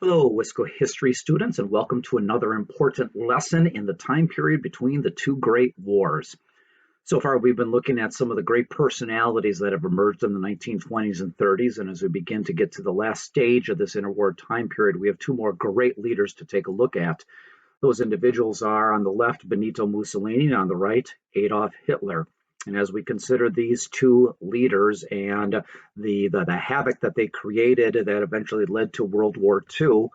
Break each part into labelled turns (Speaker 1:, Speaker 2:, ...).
Speaker 1: Hello, Wisco history students, and welcome to another important lesson in the time period between the two great wars. So far, we've been looking at some of the great personalities that have emerged in the 1920s and 30s, and as we begin to get to the last stage of this interwar time period, we have two more great leaders to take a look at. Those individuals are on the left, Benito Mussolini, and on the right, Adolf Hitler. And as we consider these two leaders and the havoc that they created that eventually led to World War II,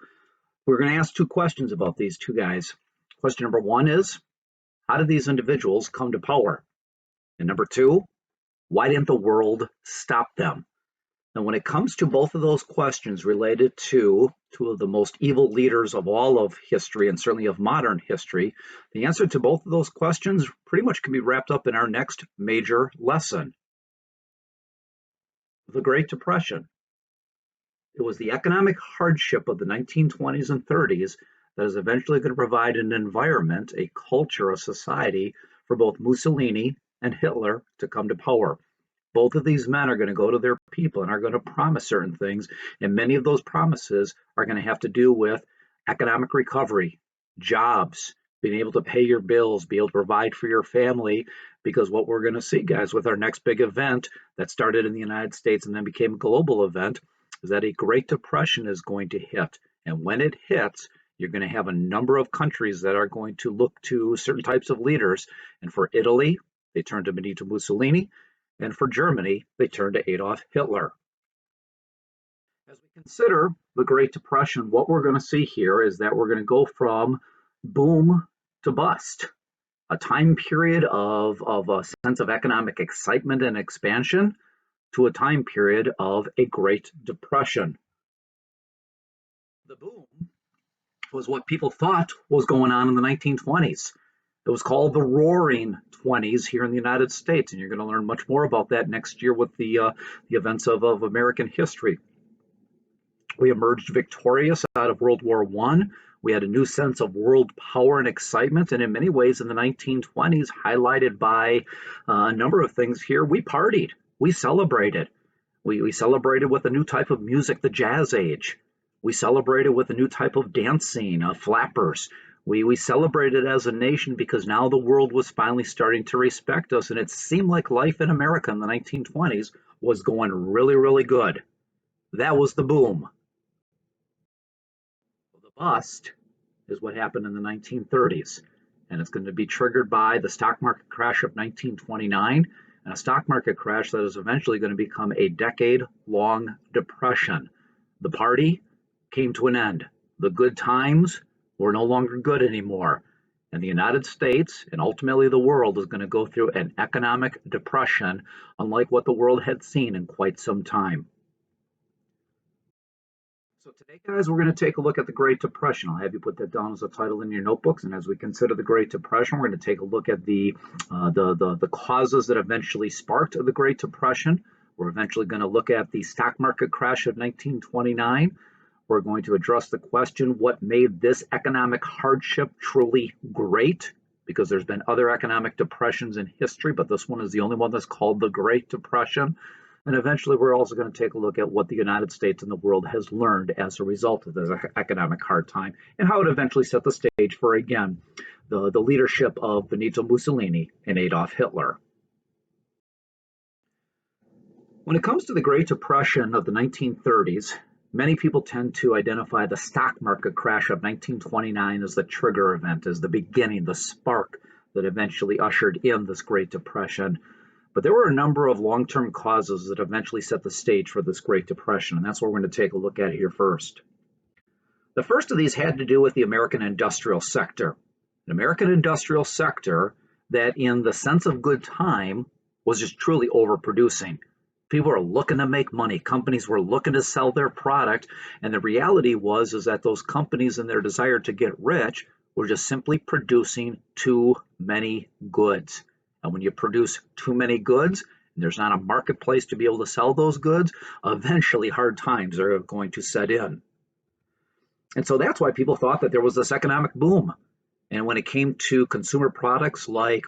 Speaker 1: we're going to ask two questions about these two guys. Question number one is, how did these individuals come to power? And number two, why didn't the world stop them? Now, when it comes to both of those questions related to two of the most evil leaders of all of history and certainly of modern history, the answer to both of those questions pretty much can be wrapped up in our next major lesson. The Great Depression. It was the economic hardship of the 1920s and 30s that is eventually going to provide an environment, a culture, a society for both Mussolini and Hitler to come to power. Both of these men are going to go to their people and are going to promise certain things, and many of those promises are going to have to do with economic recovery, jobs, being able to pay your bills, be able to provide for your family, because what we're going to see, guys, with our next big event that started in the United States and then became a global event, is that a Great Depression is going to hit. And when it hits, you're going to have a number of countries that are going to look to certain types of leaders. And for Italy, they turn to Benito Mussolini. And for Germany, they turned to Adolf Hitler. As we consider the Great Depression, what we're going to see here is that we're going to go from boom to bust, a time period of a sense of economic excitement and expansion to a time period of a Great Depression. The boom was what people thought was going on in the 1920s. It was called the Roaring '20s here in the United States, and you're going to learn much more about that next year with the events of American history. We emerged victorious out of World War I. We had a new sense of world power and excitement, and in many ways in the 1920s, highlighted by a number of things here, we partied, we celebrated. We celebrated with a new type of music, the Jazz Age. We celebrated with a new type of dance scene, flappers. We celebrated as a nation because now the world was finally starting to respect us, and it seemed like life in America in the 1920s was going really, really good. That was the boom. The bust is what happened in the 1930s, and it's going to be triggered by the stock market crash of 1929, and a stock market crash that is eventually going to become a decade-long depression. The party came to an end. The good times were no longer good anymore. And the United States and ultimately the world is going to go through an economic depression unlike what the world had seen in quite some time. So today, guys, we're going to take a look at the Great Depression. I'll have you put that down as a title in your notebooks. And as we consider the Great Depression, we're going to take a look at the causes that eventually sparked the Great Depression. We're eventually going to look at the stock market crash of 1929. We're going to address the question, what made this economic hardship truly great? Because there's been other economic depressions in history, but this one is the only one that's called the Great Depression. And eventually, we're also going to take a look at what the United States and the world has learned as a result of this economic hard time and how it eventually set the stage for, again, the leadership of Benito Mussolini and Adolf Hitler. When it comes to the Great Depression of the 1930s, many people tend to identify the stock market crash of 1929 as the trigger event, as the beginning, the spark that eventually ushered in this Great Depression. But there were a number of long-term causes that eventually set the stage for this Great Depression, and that's what we're going to take a look at here first. The first of these had to do with the American industrial sector. An American industrial sector that, in the sense of good time, was just truly overproducing. People were looking to make money. Companies were looking to sell their product, and the reality was that those companies, in their desire to get rich, were just simply producing too many goods. And when you produce too many goods, and there's not a marketplace to be able to sell those goods, eventually hard times are going to set in. And so that's why people thought that there was this economic boom. And when it came to consumer products like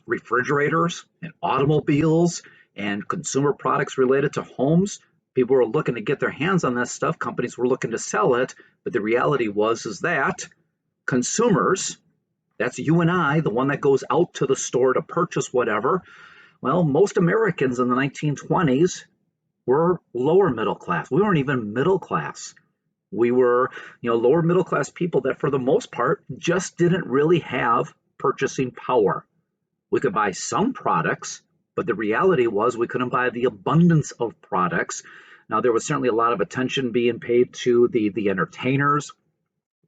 Speaker 1: refrigerators and automobiles and consumer products related to homes, People were looking to get their hands on that stuff. Companies were looking to sell it. But the reality was is that consumers, that's you and I, the one that goes out to the store to purchase whatever, well, most Americans in the 1920s were lower middle class. We weren't even middle class. We were, lower middle class people that for the most part just didn't really have purchasing power. We could buy some products, but the reality was we couldn't buy the abundance of products. Now, there was certainly a lot of attention being paid to the entertainers,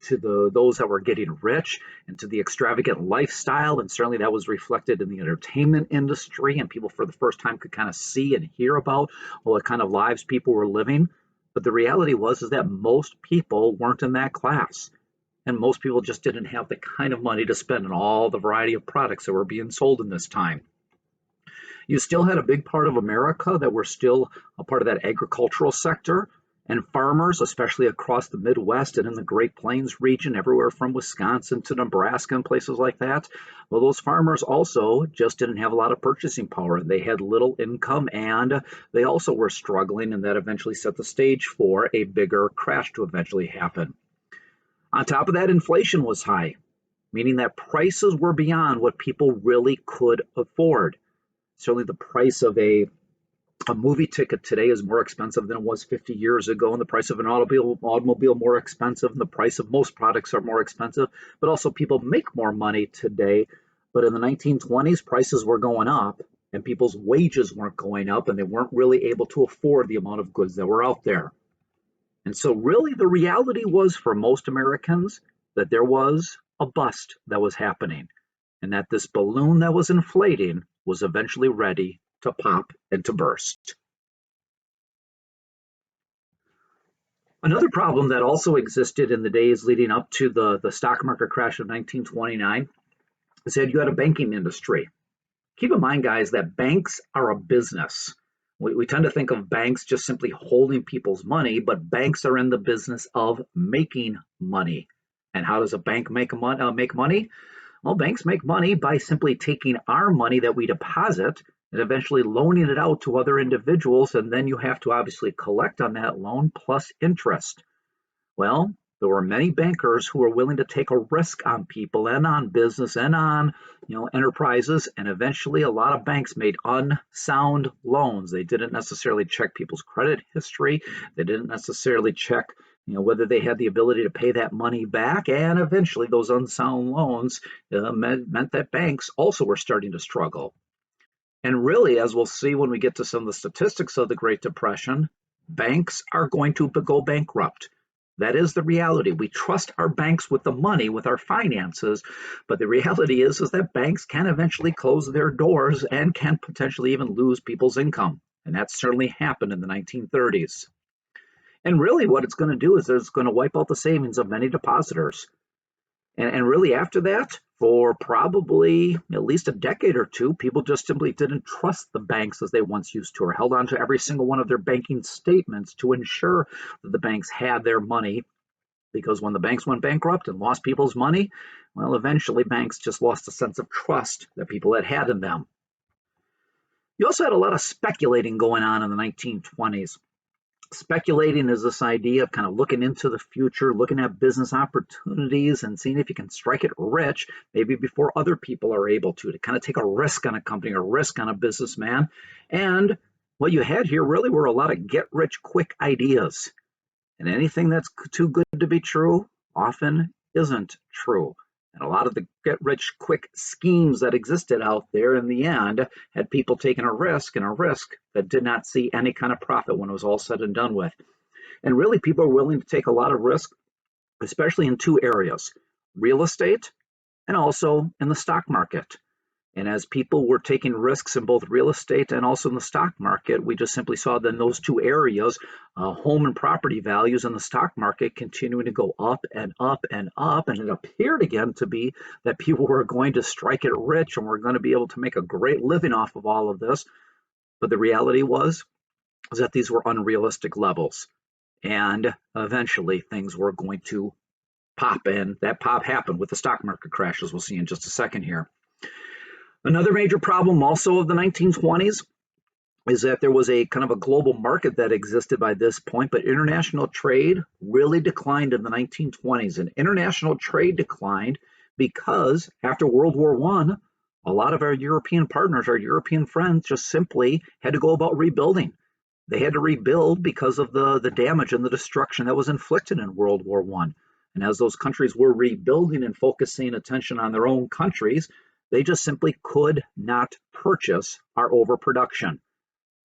Speaker 1: to those that were getting rich, and to the extravagant lifestyle, and certainly that was reflected in the entertainment industry, and people for the first time could kind of see and hear about what kind of lives people were living. But the reality was is that most people weren't in that class, and most people just didn't have the kind of money to spend on all the variety of products that were being sold in this time. You still had a big part of America that were still a part of that agricultural sector, and farmers, especially across the Midwest and in the Great Plains region, everywhere from Wisconsin to Nebraska and places like that. Well, those farmers also just didn't have a lot of purchasing power. They had little income, and they also were struggling, and that eventually set the stage for a bigger crash to eventually happen. On top of that, inflation was high, meaning that prices were beyond what people really could afford. Certainly the price of a movie ticket today is more expensive than it was 50 years ago, and the price of an automobile more expensive, and the price of most products are more expensive, but also people make more money today. But in the 1920s, prices were going up, and people's wages weren't going up, and they weren't really able to afford the amount of goods that were out there. And so really the reality was for most Americans that there was a bust that was happening, and that this balloon that was inflating was eventually ready to pop and to burst. Another problem that also existed in the days leading up to the stock market crash of 1929 is that you had a banking industry. Keep in mind, guys, that banks are a business. We tend to think of banks just simply holding people's money, but banks are in the business of making money. And how does a bank make money? Well, banks make money by simply taking our money that we deposit and eventually loaning it out to other individuals, and then you have to obviously collect on that loan plus interest. Well, there were many bankers who were willing to take a risk on people and on business and on enterprises, and eventually a lot of banks made unsound loans. They didn't necessarily check people's credit history. They didn't necessarily check whether they had the ability to pay that money back, and eventually those unsound loans meant that banks also were starting to struggle. And really, as we'll see when we get to some of the statistics of the Great Depression, banks are going to go bankrupt. That is the reality. We trust our banks with the money, with our finances, but the reality is that banks can eventually close their doors and can potentially even lose people's income. And that certainly happened in the 1930s. And really what it's going to do is it's going to wipe out the savings of many depositors. And really after that, for probably at least a decade or two, people just simply didn't trust the banks as they once used to, or held on to every single one of their banking statements to ensure that the banks had their money. Because when the banks went bankrupt and lost people's money, well, eventually banks just lost a sense of trust that people had in them. You also had a lot of speculating going on in the 1920s. Speculating is this idea of kind of looking into the future, looking at business opportunities and seeing if you can strike it rich, maybe before other people are able to kind of take a risk on a company, a risk on a businessman. And what you had here really were a lot of get-rich-quick ideas. And anything that's too good to be true often isn't true. And a lot of the get-rich-quick schemes that existed out there in the end had people taking a risk, and a risk that did not see any kind of profit when it was all said and done with. And really, people are willing to take a lot of risk, especially in two areas: real estate and also in the stock market. And as people were taking risks in both real estate and also in the stock market, we just simply saw that in those two areas, home and property values in the stock market continuing to go up and up and up. And it appeared again to be that people were going to strike it rich and were going to be able to make a great living off of all of this. But the reality was that these were unrealistic levels. And eventually things were going to pop, and that pop happened with the stock market crash, as we'll see in just a second here. Another major problem also of the 1920s is that there was a kind of a global market that existed by this point, but international trade really declined in the 1920s. And international trade declined because after World War I, a lot of our European partners, our European friends, just simply had to go about rebuilding. They had to rebuild because of the damage and the destruction that was inflicted in World War I. And as those countries were rebuilding and focusing attention on their own countries, they just simply could not purchase our overproduction.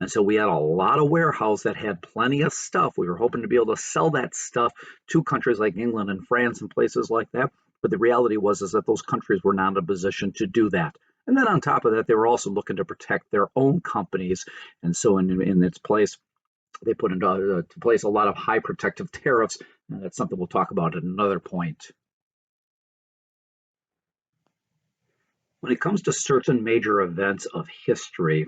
Speaker 1: And so we had a lot of warehouse that had plenty of stuff. We were hoping to be able to sell that stuff to countries like England and France and places like that. But the reality was is that those countries were not in a position to do that. And then on top of that, they were also looking to protect their own companies. And so in its place, they put into place a lot of high protective tariffs. And that's something we'll talk about at another point. When it comes to certain major events of history,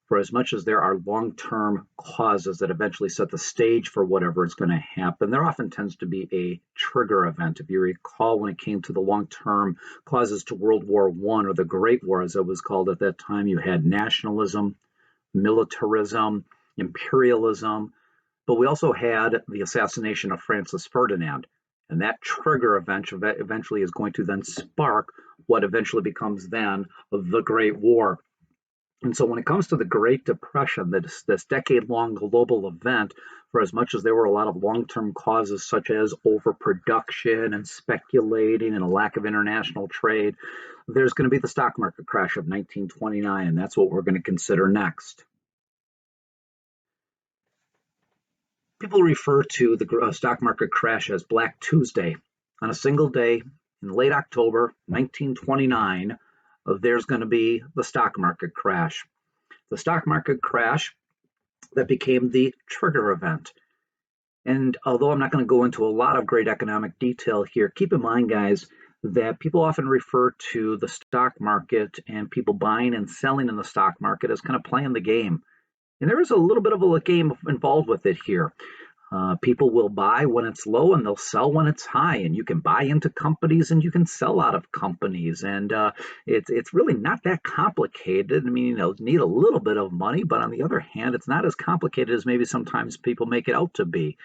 Speaker 1: for as much as there are long-term causes that eventually set the stage for whatever is going to happen, there often tends to be a trigger event. If you recall, when it came to the long-term causes to World War I, or the Great War, as it was called at that time, you had nationalism, militarism, imperialism, but we also had the assassination of Francis Ferdinand. And that trigger event eventually is going to then spark what eventually becomes then the Great War. And so when it comes to the Great Depression, this decade-long global event, for as much as there were a lot of long-term causes such as overproduction and speculating and a lack of international trade, there's going to be the stock market crash of 1929, and that's what we're going to consider next. People refer to the stock market crash as Black Tuesday. On a single day in late October 1929, there's going to be the stock market crash. The stock market crash that became the trigger event. And although I'm not going to go into a lot of great economic detail here, keep in mind, guys, that people often refer to the stock market and people buying and selling in the stock market as kind of playing the game. And there is a little bit of a game involved with it here. People will buy when it's low and they'll sell when it's high, and you can buy into companies and you can sell out of companies, and it's really not that complicated. I mean, you need a little bit of money, but on the other hand, it's not as complicated as maybe sometimes people make it out to be.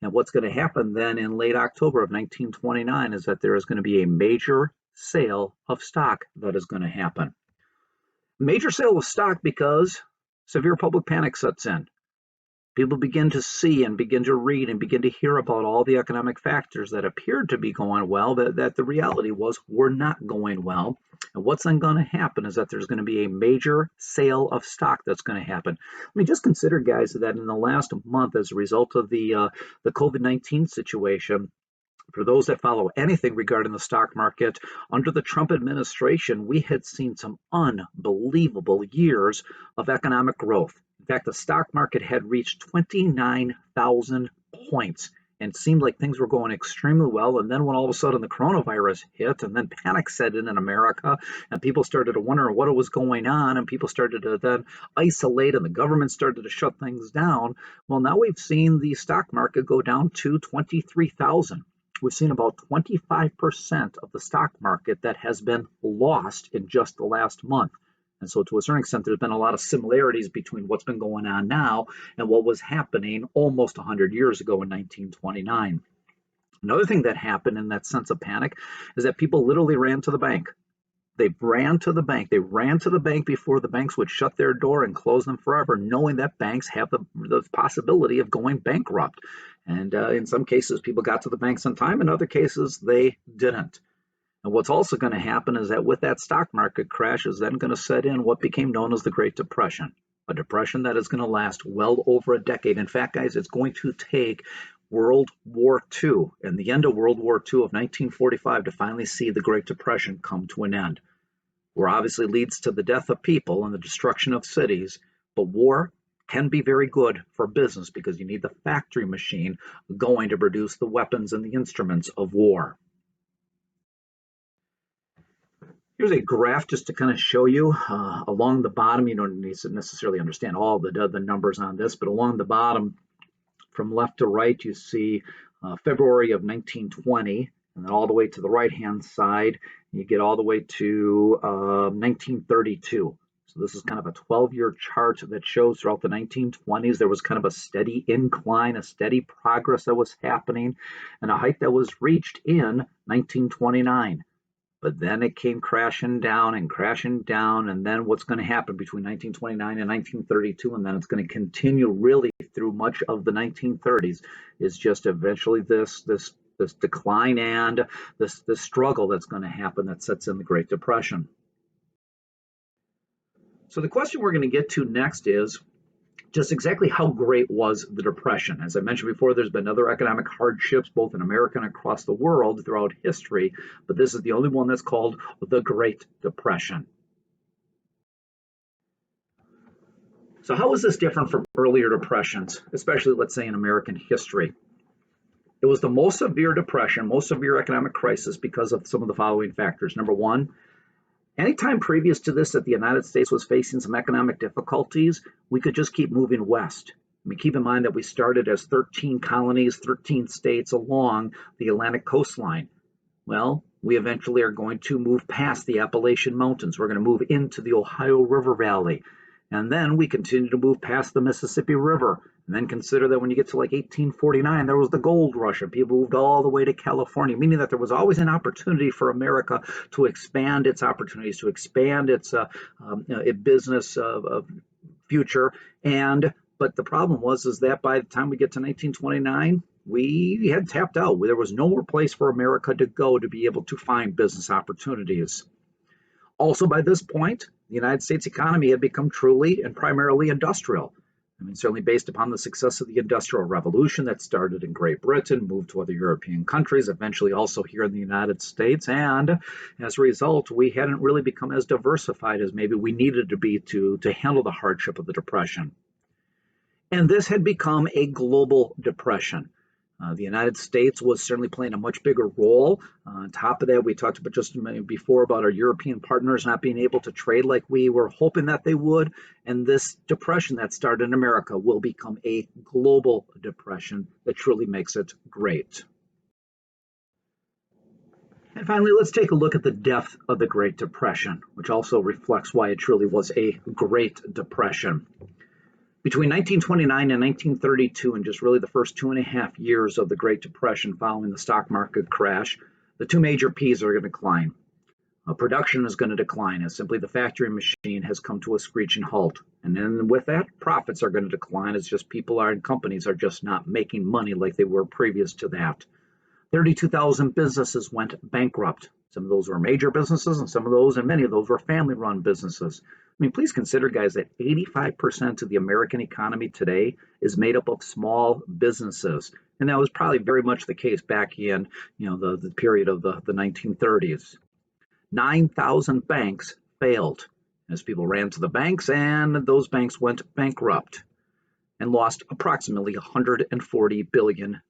Speaker 1: And what's going to happen then in late October of 1929 is that there is going to be a major sale of stock that is going to happen. Major sale of stock because severe public panic sets in. People begin to see and begin to read and begin to hear about all the economic factors that appeared to be going well, that the reality was were not going well. And what's then going to happen is that there's going to be a major sale of stock that's going to happen. I mean, just consider, guys, that in the last month, as a result of the COVID-19 situation, for those that follow anything regarding the stock market, under the Trump administration, we had seen some unbelievable years of economic growth. In fact, the stock market had reached 29,000 points and seemed like things were going extremely well. And then when all of a sudden the coronavirus hit and then panic set in America and people started to wonder what was going on and people started to then isolate and the government started to shut things down, well, now we've seen the stock market go down to 23,000. We've seen about 25% of the stock market that has been lost in just the last month. And so to a certain extent, there's been a lot of similarities between what's been going on now and what was happening almost 100 years ago in 1929. Another thing that happened in that sense of panic is that people literally ran to the bank. They ran to the bank. They ran to the bank before the banks would shut their door and close them forever, knowing that banks have the possibility of going bankrupt. And in some cases, people got to the banks on time. In other cases, they didn't. And what's also going to happen is that with that stock market crash is then going to set in what became known as the Great Depression, a depression that is going to last well over a decade. In fact, guys, it's going to take World War II and the end of World War II of 1945 to finally see the Great Depression come to an end. War obviously leads to the death of people and the destruction of cities, but war can be very good for business because you need the factory machine going to produce the weapons and the instruments of war. Here's a graph just to kind of show you along the bottom. You don't need to necessarily understand all the numbers on this, but along the bottom from left to right, you see February of 1920, and then all the way to the right-hand side, you get all the way to 1932. So this is kind of a 12-year chart that shows throughout the 1920s there was kind of a steady incline, a steady progress that was happening, and a height that was reached in 1929. But then it came crashing down and crashing down, and then what's going to happen between 1929 and 1932, and then it's going to continue really through much of the 1930s, is just eventually this decline and this struggle that's going to happen that sets in the Great Depression. So the question we're going to get to next is just exactly how great was the Depression? As I mentioned before, there's been other economic hardships, both in America and across the world throughout history, but this is the only one that's called the Great Depression. So how is this different from earlier depressions, especially, let's say, in American history? It was the most severe depression, most severe economic crisis because of some of the following factors. Number one, anytime previous to this that the United States was facing some economic difficulties, we could just keep moving west. I mean, keep in mind that we started as 13 colonies, 13 states along the Atlantic coastline. Well, we eventually are going to move past the Appalachian Mountains. We're going to move into the Ohio River Valley. And then we continue to move past the Mississippi River. And then consider that when you get to like 1849, there was the gold rush, and people moved all the way to California, meaning that there was always an opportunity for America to expand its opportunities, to expand its business future. But the problem was that by the time we get to 1929, we had tapped out. There was no more place for America to go to be able to find business opportunities. Also, by this point, the United States economy had become truly and primarily industrial. I mean, certainly based upon the success of the Industrial Revolution that started in Great Britain, moved to other European countries, eventually also here in the United States. And as a result, we hadn't really become as diversified as maybe we needed to be to handle the hardship of the Depression. And this had become a global depression. The United States was certainly playing a much bigger role. On top of that, we talked about just before about our European partners not being able to trade like we were hoping that they would. And this depression that started in America will become a global depression that truly makes it great. And finally, let's take a look at the depth of the Great Depression, which also reflects why it truly was a Great Depression. Between 1929 and 1932, and just really the first 2.5 years of the Great Depression following the stock market crash, the two major P's are going to decline. Production is going to decline as simply the factory machine has come to a screeching halt. And then with that, profits are going to decline as just people and companies are just not making money like they were previous to that. 32,000 businesses went bankrupt. Some of those were major businesses, and some of those, and many of those were family-run businesses. I mean, please consider, guys, that 85% of the American economy today is made up of small businesses. And that was probably very much the case back in, the period of the 1930s. 9,000 banks failed as people ran to the banks, and those banks went bankrupt and lost approximately $140 billion.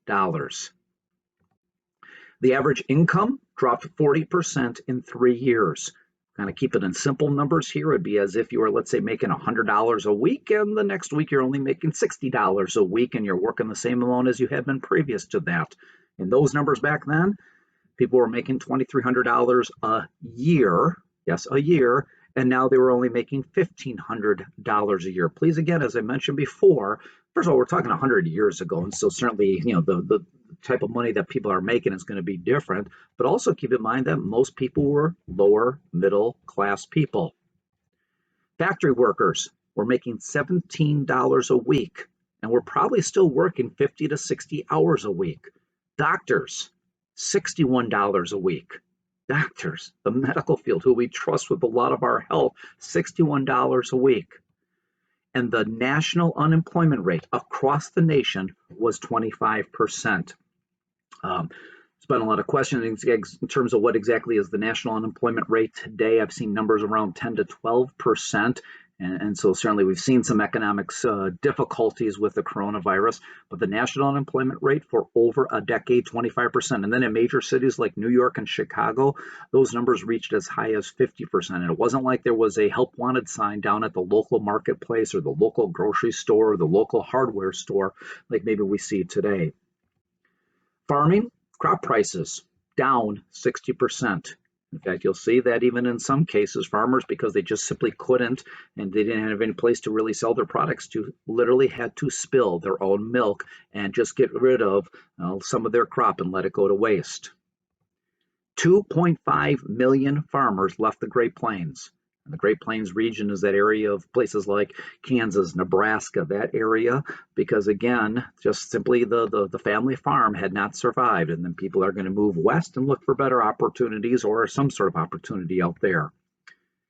Speaker 1: The average income dropped 40% in 3 years. Kind of keep it in simple numbers here. It'd be as if you were, let's say, making $100 a week, and the next week you're only making $60 a week, and you're working the same amount as you had been previous to that. In those numbers back then, people were making $2,300 a year. Yes, a year. And now they were only making $1,500 a year. Please, again, as I mentioned before, first of all, we're talking 100 years ago, and so certainly, the type of money that people are making is going to be different. But also keep in mind that most people were lower middle class people. Factory workers were making $17 a week, and we're probably still working 50 to 60 hours a week. Doctors, $61 a week. Doctors, the medical field, who we trust with a lot of our health, $61 a week. And the national unemployment rate across the nation was 25%. There's been a lot of questions in terms of what exactly is the national unemployment rate today. I've seen numbers around 10 to 12%. And so certainly we've seen some economic difficulties with the coronavirus, but the national unemployment rate for over a decade, 25%. And then in major cities like New York and Chicago, those numbers reached as high as 50%. And it wasn't like there was a help wanted sign down at the local marketplace or the local grocery store or the local hardware store like maybe we see today. Farming, crop prices down 60%. In fact, you'll see that even in some cases, farmers, because they just simply couldn't and they didn't have any place to really sell their products to, literally had to spill their own milk and just get rid of some of their crop and let it go to waste. 2.5 million farmers left the Great Plains. And the Great Plains region is that area of places like Kansas, Nebraska, that area, because again, just simply the family farm had not survived. And then people are going to move west and look for better opportunities or some sort of opportunity out there.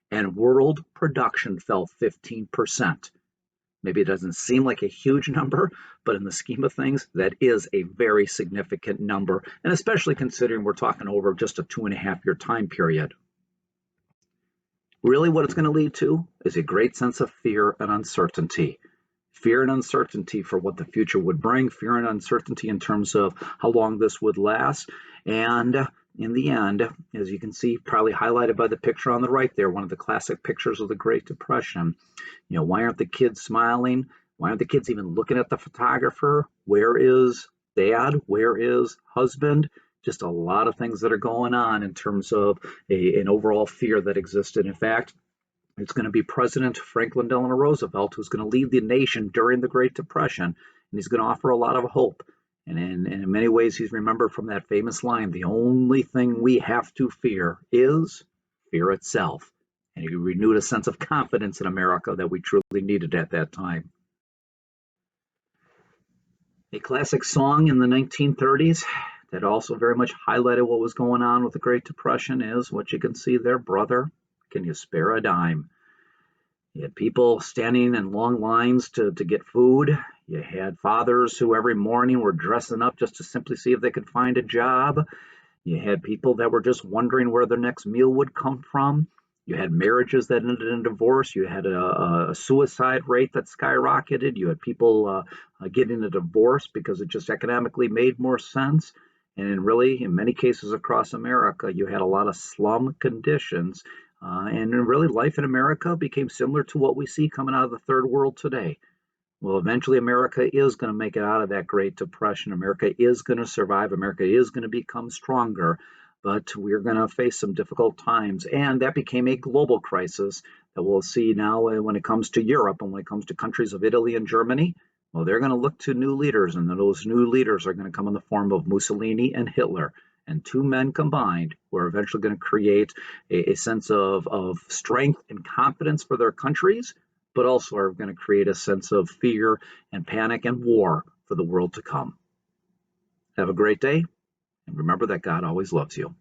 Speaker 1: And world production fell 15%. Maybe it doesn't seem like a huge number, but in the scheme of things, that is a very significant number, and especially considering we're talking over just a 2.5 year time period. Really, what it's going to lead to is a great sense of fear and uncertainty. Fear and uncertainty for what the future would bring, fear and uncertainty in terms of how long this would last, and in the end, as you can see, probably highlighted by the picture on the right there, one of the classic pictures of the Great Depression. Why aren't the kids smiling? Why aren't the kids even looking at the photographer? Where is dad? Where is husband? Just a lot of things that are going on in terms of an overall fear that existed. In fact, it's going to be President Franklin Delano Roosevelt who's going to lead the nation during the Great Depression, and he's going to offer a lot of hope. And in many ways, he's remembered from that famous line, the only thing we have to fear is fear itself. And he renewed a sense of confidence in America that we truly needed at that time. A classic song in the 1930s that also very much highlighted what was going on with the Great Depression is what you can see there, Brother, Can You Spare a Dime? You had people standing in long lines to get food. You had fathers who every morning were dressing up just to simply see if they could find a job. You had people that were just wondering where their next meal would come from. You had marriages that ended in divorce. You had a suicide rate that skyrocketed. You had people getting a divorce because it just economically made more sense. And really, in many cases across America, you had a lot of slum conditions. And really, life in America became similar to what we see coming out of the third world today. Well, eventually, America is going to make it out of that Great Depression. America is going to survive. America is going to become stronger. But we're going to face some difficult times. And that became a global crisis that we'll see now when it comes to Europe and when it comes to countries of Italy and Germany. Well, they're going to look to new leaders, and those new leaders are going to come in the form of Mussolini and Hitler. And two men combined who are eventually going to create a sense of strength and confidence for their countries, but also are going to create a sense of fear and panic and war for the world to come. Have a great day, and remember that God always loves you.